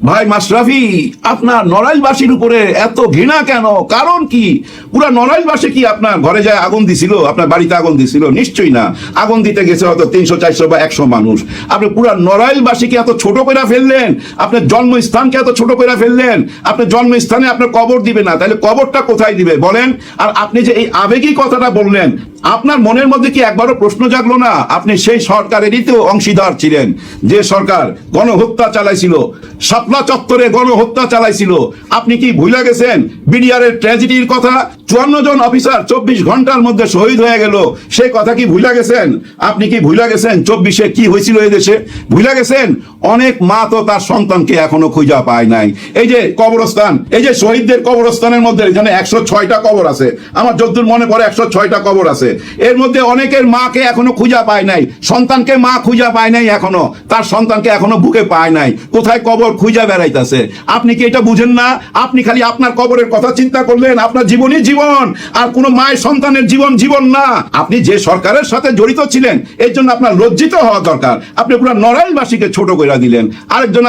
ভাই মাশরাফি, আপনার নড়াইলবাসীর উপরে এত ঘৃণা কেন? কারণ কি? পুরা নড়াইলবাসী কি আপনার ঘরে যায় আগুন দিছিল? আপনার বাড়িতে আগুন দিছিল? নিশ্চয়ই না। আগুন দিতে গেছে হয়তো 300 400 বা 100 মানুষ। আপনি পুরা নড়াইলবাসীকে এত ছোট করে ফেললেন, আপনার জন্মস্থানকে এত ছোট করে ফেললেন। আপনার জন্মস্থানে আপনার কবর দিবে না, তাহলে কবরটা কোথায় দিবে বলেন? আর আপনি যে এই আবেগী কথাটা বললেন, আপনার মনের মধ্যে কি একবারও প্রশ্ন জাগলো না? আপনি সেই সরকারেরই তো অংশীদার ছিলেন, যে সরকার গণহত্যা চালাইছিল, শাপলা চত্বরে গণহত্যা চালাইছিল। আপনি কি ভুলে গেছেন বিডিআরের ট্র্যাজেডির কথা? 54 জন অফিসার 24 ঘন্টার মধ্যে শহীদ হয়ে গেল, সেই কথা কি ভুলে গেছেন? আপনি কি ভুলে গেছেন 24-এ কি হয়েছিল এই দেশে? ভুলে গেছেন? অনেক মা তো তার সন্তানকে এখনো খুঁজে পায় নাই। এই যে কবরস্থান, এই যে শহীদদের কবরস্থানের মধ্যে এখানে 106টা কবর আছে, আমার যতদূর মনে পড়ে 106টা কবর আছে। এর মধ্যে অনেকের মাকে এখনো খুঁজে পায় নাই, সন্তানকে মা খুঁজে পায় নাই, এখনো তার সন্তানকে এখনো বুকে পায় নাই, কোথায় কবর খুঁজে বেড়াইতেছে। আপনি কি এটা বুঝেন না? আপনি খালি আপনার কবরের কথা চিন্তা করলেন। আপনার জীবনই জীবন, আর কোনো মায়ের সন্তানের জীবন জীবন না। আপনি যে সরকারের সাথে জড়িত ছিলেন, এর জন্য আপনার লজ্জিত হওয়া দরকার। আপনি পুরো নড়াইলবাসীকে ছোট করে দিলেন। আরেকজন